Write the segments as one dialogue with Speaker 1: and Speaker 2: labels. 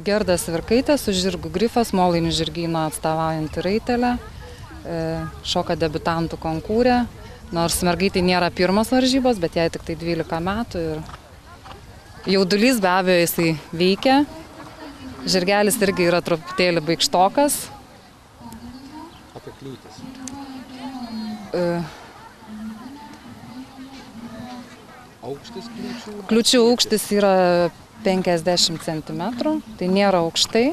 Speaker 1: Gerda Svirkaitė su žirgu Grifas, Molainių žirgyno atstovaujanti raitelė, šoka debiutantų konkūre, nors mergaitai nėra pirmos varžybos, bet jai tik tai 12 metų ir jaudulys be abejo jisai veikia. Žirgelis irgi yra truputėlį baikštokas.
Speaker 2: Apie kliūtis. Aukštis kliūčių?
Speaker 1: Kliūčių aukštis yra 50 cm, tai nėra aukštai.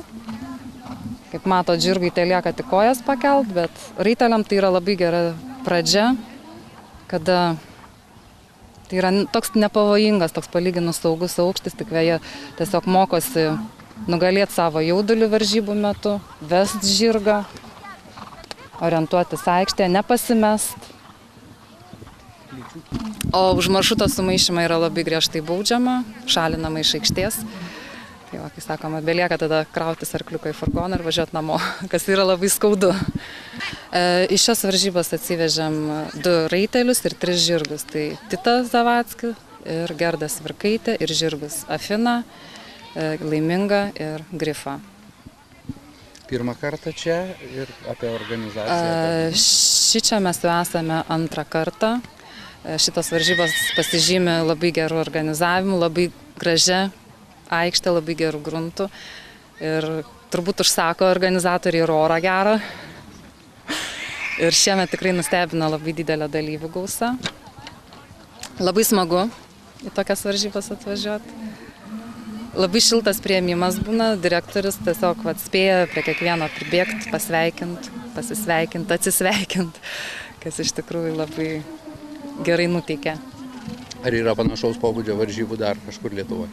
Speaker 1: Kaip matot, žirgui tai lieka tik kojas pakelt, bet raiteliam tai yra labai gera pradžia, kada tai yra toks nepavojingas, toks palyginus saugus aukštis, tik jie tiesiog mokosi nugalėti savo jaudulį varžybų metu, vest žirgą, orientuotis aikštėje, nepasimest. O už maršruto sumaišymą yra labai griežtai baudžiama, šalinama iš aikštės. Tai va, kai sakoma, belieka tada krautis arkliuką į furgoną ir važiuoti namo, kas yra labai skaudu. Iš šios varžybos atsivežėm 2 raitelius ir 3 žirgus. Tai Tita Zavatski ir Gerda Svirkaitė ir žirgus Afina, Laiminga ir Grifa.
Speaker 2: Pirmą kartą čia ir apie organizaciją.
Speaker 1: Šičia mes jau esame 2 kartą. Šitos varžybos pasižymi labai gerų organizavimų, labai gražia aikštė, labai gerų gruntų. Ir turbūt užsako organizatoriai ir orą gerą. Ir šiemet tikrai nustebino labai didelę dalyvių gausą. Labai smagu į tokias varžybas atvažiuoti. Labai šiltas priėmimas būna, direktorius tiesiog spėja prie kiekvieno pribėgti, pasveikinti, pasisveikinti, atsisveikinti, kas iš tikrųjų labai gerai nuteikia.
Speaker 2: Ar yra panašaus pobūdžio varžybų dar kažkur Lietuvoje?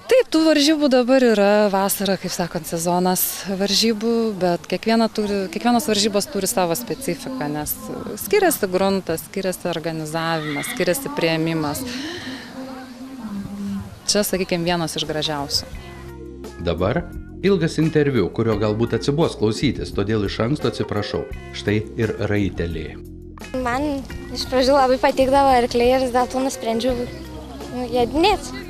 Speaker 1: Taip, tų varžybų dabar yra vasara, kaip sakant, sezonas varžybų, bet kiekvienos varžybos turi savo specifiką, nes skiriasi gruntas, skiriasi organizavimas, skiriasi priėmimas. Čia, sakykime, vienas iš gražiausių.
Speaker 3: Dabar ilgas interviu, kurio galbūt atsibos klausytis, todėl iš anksto atsiprašau. Štai ir raitelė.
Speaker 4: Man iš pradžių labai patikdavo arkliai ir dėl to nusprendžiau jodinėti.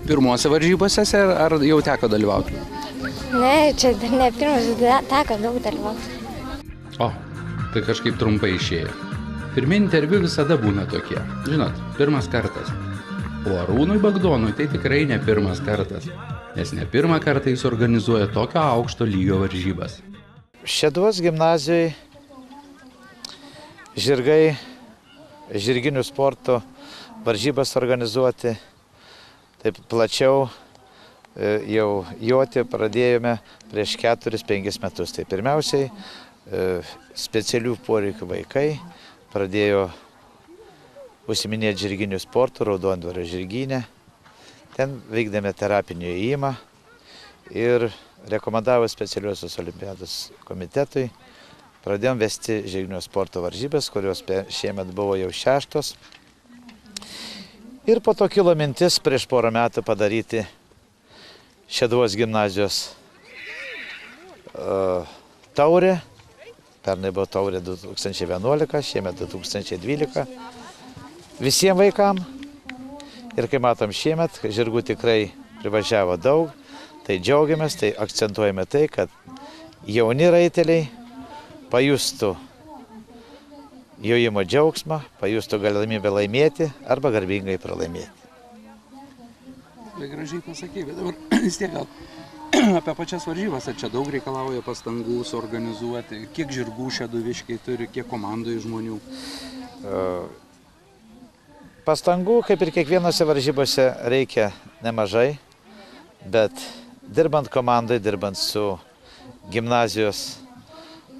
Speaker 2: Pirmose varžybose ar jau teko dalyvauti?
Speaker 4: Ne, čia ne pirmas, teko daug dalyvauti.
Speaker 3: O, tai kažkaip trumpai išėjo. Pirmi interviu visada būna tokie. Žinot, pirmas kartas. O Arūnui Bagdonui tai tikrai ne pirmas kartas, nes ne pirmą kartą jis organizuoja tokio aukšto lygio varžybas.
Speaker 5: Šeduvos gimnazijoje žirgai, žirginių sporto varžybas organizuoti, taip plačiau jau joti pradėjome prieš 4-5 metus. Tai pirmiausiai specialių poreikių vaikai pradėjo užsiiminėti žirginių sportų Raudondvario žirgyne. Ten veikdėme terapinį ėjimą ir rekomendavo specialiosios olimpiados komitetui. Pradėjom vesti žirginių sporto varžybas, kurios šiemet buvo jau 6. Ir po to kilo mintis prieš porą metų padaryti Šeduvos gimnazijos taurę. Pernai buvo taurė 2011, šiemet 2012. Visiems vaikams. Ir kai matom šiemet, žirgų tikrai privažiavo daug. Tai džiaugiamės, tai akcentuojame tai, kad jauni raiteliai pajustų jojimo džiaugsmą, pajustų galimybę laimėti arba garbingai pralaimėti.
Speaker 2: Tai gražiai pasakė, bet dabar vis tiek gal apie pačias varžybas, ar čia daug reikalauja pastangų suorganizuoti, kiek žirgų šeduviškiai turi, kiek komandoj žmonių?
Speaker 5: Pastangų, kaip ir kiekvienose varžybose, reikia nemažai, bet dirbant komandai, dirbant su gimnazijos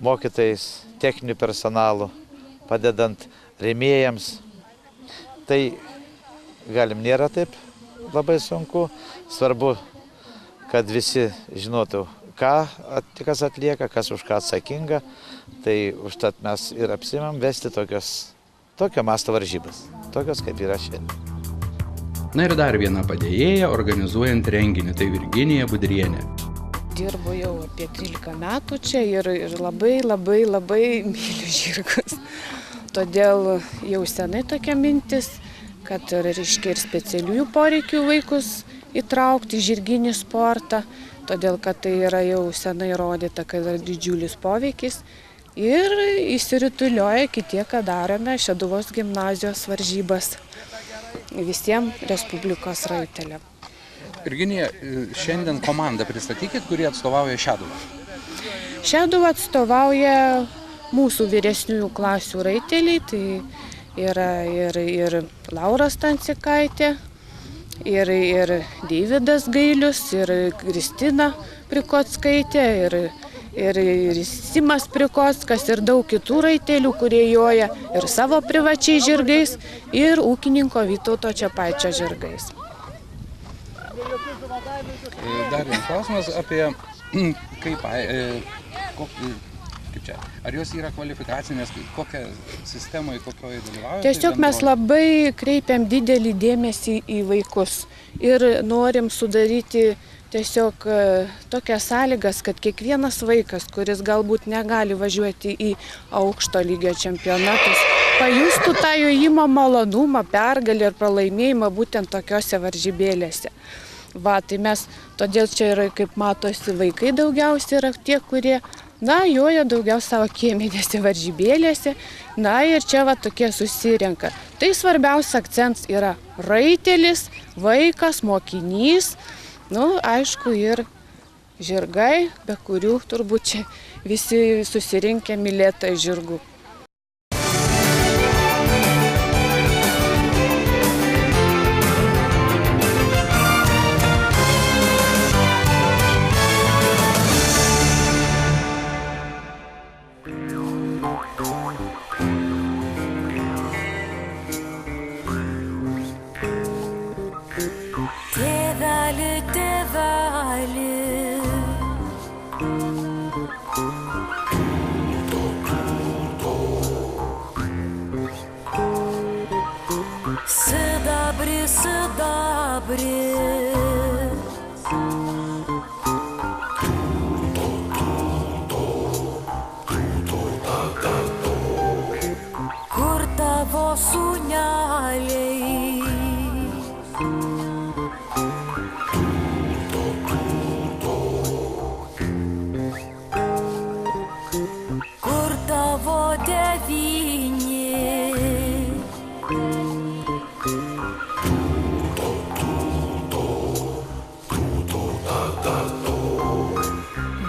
Speaker 5: mokytojais, techniniu personalu, padedant rėmėjams, tai galim nėra taip labai sunku. Svarbu, kad visi žinotų, kas atlieka, kas už ką atsakinga. Tai užtat mes ir apsimam vesti tokio masto varžybas, tokios kaip yra šiandien.
Speaker 3: Na ir dar viena padėjėja organizuojant renginį, tai Virginija Budrienė.
Speaker 6: Dirbu jau apie 13 metų čia ir labai myliu žirgus. Todėl jau senai tokia mintis, kad reiškia ir specialiųjų poreikių vaikus įtraukti į žirginį sportą, todėl kad tai yra jau senai įrodyta, kad yra didžiulis poveikis. Ir įsiritulioja iki tiek, kad darome Šeduvos gimnazijos varžybas visiems Respublikos raiteliam.
Speaker 2: Virginija, šiandien komandą pristatykit, kurie atstovauja Šeduvą.
Speaker 6: Šeduvą atstovauja mūsų vyresniųjų klasių raiteliai, tai yra ir Laura Stancikaitė, ir Deividas Gailius, ir Kristina Prikockaitė, ir Simas Prikockas, ir daug kitų raitelių, kurie joja ir savo privačiai žirgais, ir ūkininko Vytauto Čepaičio žirgais.
Speaker 2: Dar vienas klausimas apie ar jos yra kvalifikacinės, kokią sistemoje, kokioje dalyvauja?
Speaker 6: Tiesiog mes labai kreipiam didelį dėmesį į vaikus ir norim sudaryti tiesiog tokias sąlygas, kad kiekvienas vaikas, kuris galbūt negali važiuoti į aukšto lygio čempionatus, pajustų tą jojimo malonumą, pergalę ir pralaimėjimą būtent tokiose varžybėlėse. Va, tai mes, todėl čia yra, kaip matosi, vaikai daugiausiai yra tie, kurie, joja daugiausiai savo kieminėse varžybėlėse, ir čia va tokie susirenka. Tai svarbiausias akcentas yra raitelis, vaikas, mokinys, aišku, ir žirgai, be kurių turbūt čia visi susirinkę mylėtai žirgų.
Speaker 7: Kur tavo sūneliai? Kur tavo tėvynė?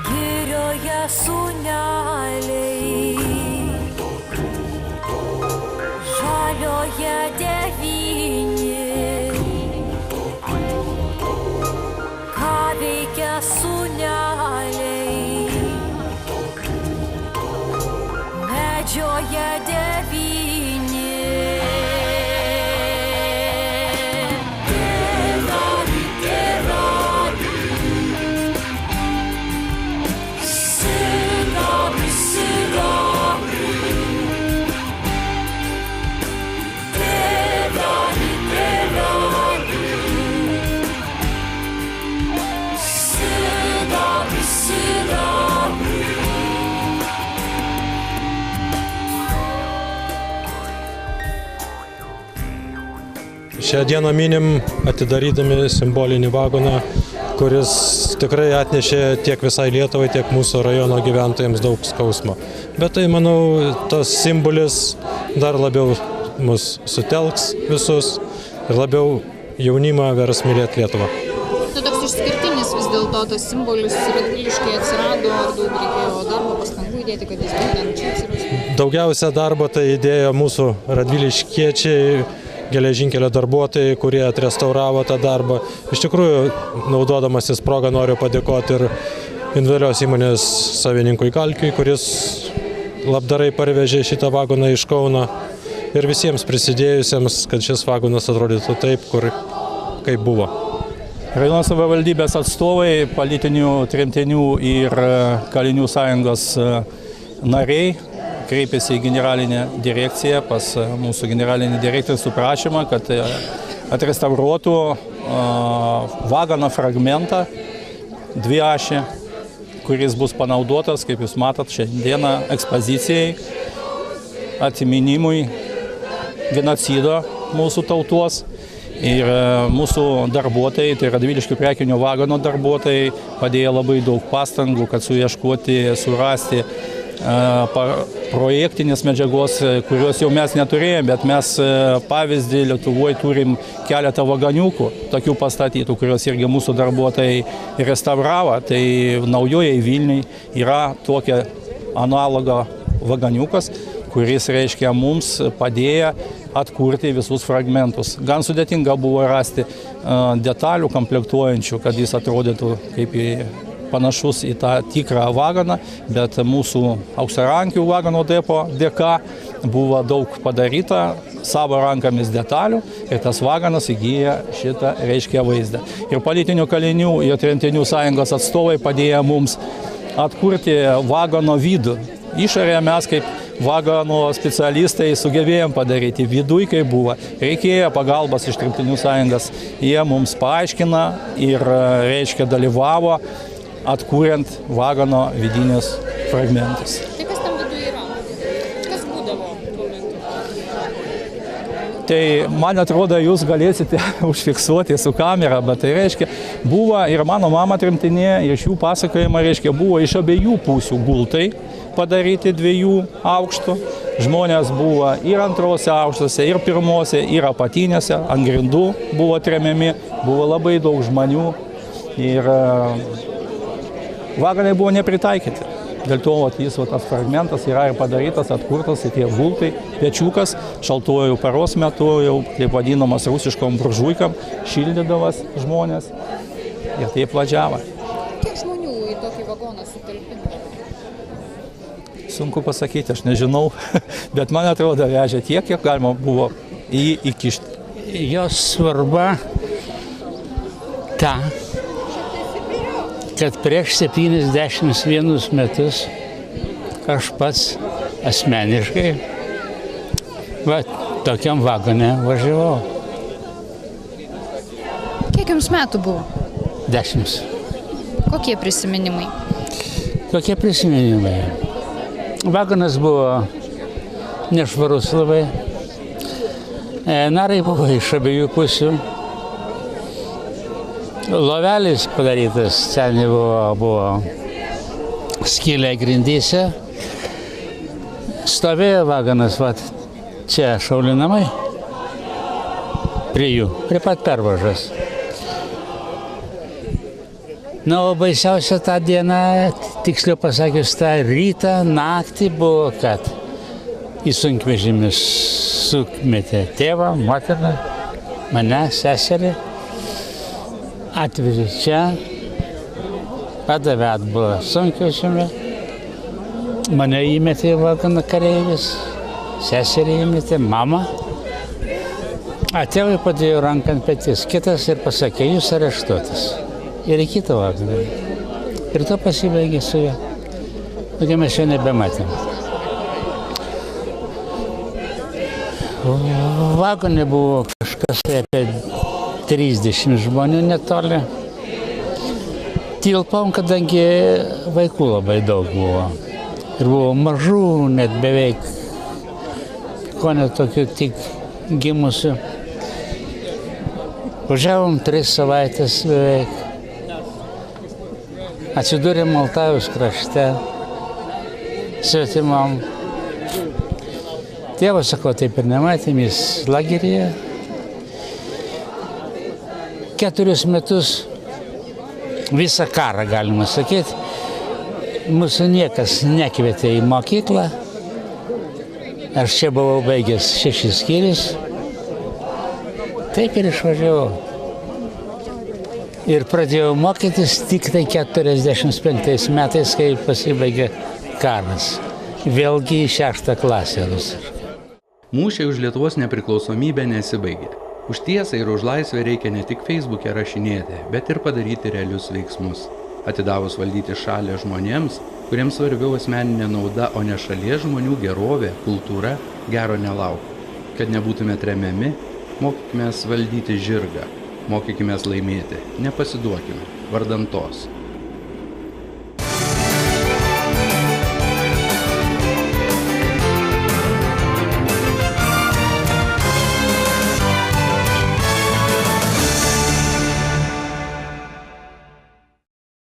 Speaker 7: Girioje sūneliai, žalioje tėvynė, ką veikia sūneliai, medžioje tėvynė.
Speaker 8: Šią dieną minim atidarydami simbolinį vagoną, kuris tikrai atnešė tiek visai Lietuvai, tiek mūsų rajono gyventojams daug skausmo. Bet tai, manau, tas simbolis dar labiau mus sutelks visus ir labiau jaunimą vers mylėti Lietuvą.
Speaker 9: Tai toks išskirtinis vis dėlto tas simbolis Radviliškyje atsirado, ar daug reikėjo darbo, pastangų įdėti, kad jis būtent čia atsirastų?
Speaker 8: Daugiausia darbo tai įdėjo mūsų radviliškiečiai, geležinkelio darbuotojai, kurie atrestauravo tą darbą. Iš tikrųjų, naudodamasis progą noriu padėkoti ir individualios įmonės savininkui Kalkiui, kuris labdarai parvežė šitą vagoną iš Kauno, ir visiems prisidėjusiems, kad šis vagonas atrodytų taip, kaip buvo.
Speaker 10: Rajono savivaldybės atstovai, politinių tremtinių ir kalinių sąjungos nariai kreipėsi į generalinę direkciją, pas mūsų generalinį direktorių su prašymą, kad atrestauruotų vagono fragmentą, dviašį, kuris bus panaudotas, kaip jūs matot, šiandieną ekspozicijai, atminimui genocido mūsų tautos. Ir mūsų darbuotojai, tai Radviliškių prekinio vagono darbuotojai, padėjo labai daug pastangų, kad suieškoti, surasti projektinės medžiagos, kurios jau mes neturėjome, bet mes pavyzdį Lietuvoje turim keletą vaganiukų, tokių pastatytų, kurios irgi mūsų darbuotojai restauravo. Tai naujoje Vilniuje yra tokia analogo vaganiukas, kuris, reiškia, mums padėjo atkurti visus fragmentus. Gan sudėtinga buvo rasti detalių komplektuojančių, kad jis atrodytų kaip panašus į tą tikrą vagoną, bet mūsų Auksarankių vagono depo dėka buvo daug padaryta savo rankomis detalių ir tas vagonas įgyja šitą, reiškia, vaizdą. Ir politinių kalinių ir tremtinių sąjungos atstovai padėjo mums atkurti vagono vidų. Išorėje mes kaip vagono specialistai sugebėjom padaryti, viduj kaip buvo. Reikėjo pagalbos iš tremtinių sąjungos. Jie mums paaiškina ir, reiškia, dalyvavo atkuriant vagono vidinius fragmentus.
Speaker 9: Tai kas tam viduje yra? Kas būdavo tuo metu?
Speaker 10: Tai, man atrodo, jūs galėsite užfiksuoti su kamera, bet tai reiškia, buvo ir mano mama tremtinė, iš jų pasakojama, reiškia, buvo iš abiejų pusių gultai padaryti 2 aukštų. Žmonės buvo ir antrose aukštuose, ir pirmose, ir apatinėse, ant grindų buvo tremiami, buvo labai daug žmonių ir vagonai buvo nepritaikyti. Dėl to jis, tas fragmentas yra ir padarytas, atkurtas, tie gultai, pečiukas, šaltuoju paros metu, jau taip vadinamas rusiškom buržuikam, šildydavas žmonės ir taip važiavo.
Speaker 9: Kiek žmonių į tokį vagoną sutalpino?
Speaker 10: Sunku pasakyti, aš nežinau, bet man atrodo, vežė tiek, kiek galima buvo jį įkišti.
Speaker 11: Jos svarba ta, kad prieš 71 metus aš pats asmeniškai tokiam vagone važiavau.
Speaker 9: Kiek jums metų buvo?
Speaker 11: 10.
Speaker 9: Kokie prisiminimai?
Speaker 11: Kokie prisiminimai? Vagonas buvo nešvarus labai. Narai buvo iš abiejų pusių. Lovelis padarytas, ten buvo skylė grindyse. Stovėjo vagonas, čia Šaulių namai, prie jų, prie pat pervažos. Na, o baisiausia tą dieną, tiksliau pasakius, tą rytą, naktį buvo, kad į sunkvežimį sumetė tėvą, motiną, mane, seserį, atvežė čia, padavė atbulą sunkvežimį, mane įmetė į vagoną kareivis, seserį įmetė, mama. Tėvai padėjo ranką ant peties, kitas ir pasakė, jūs areštuotas. Ir į kitą vagoną. Ir to pasibaigė su juo. Tokio mes jo nebematėm. Vagone buvo kažkas apie 30 žmonių netoli. Tilpom, kadangi vaikų labai daug buvo. Ir buvo mažų, net beveik, ko net tokių tik gimusių. Važiavom 3 savaitės beveik. Atsidūrėm Altavijos krašte, svetimam. Tėvas, sako, taip ir nematėm, jis lageryje. 4 metus, visą karą, galima sakyti, mūsų niekas nekvietė į mokyklą. Aš čia buvau baigęs 6 skyrius. Taip ir išvažiavau. Ir pradėjau mokytis tik tai 45 metais, kai pasibaigė karas. Vėlgi į 6 klasę.
Speaker 3: Mūšiai už Lietuvos nepriklausomybę nesibaigė. Už tiesą ir už laisvę reikia ne tik Facebook'e rašinėti, bet ir padaryti realius veiksmus. Atidavus valdyti šalį žmonėms, kuriems svarbiau asmeninė nauda, o ne šalies žmonių gerovė, kultūra, gero nelauk. Kad nebūtume tremiami, mokykimės valdyti žirgą. Mokykimės laimėti, nepasiduokime, vardan tos.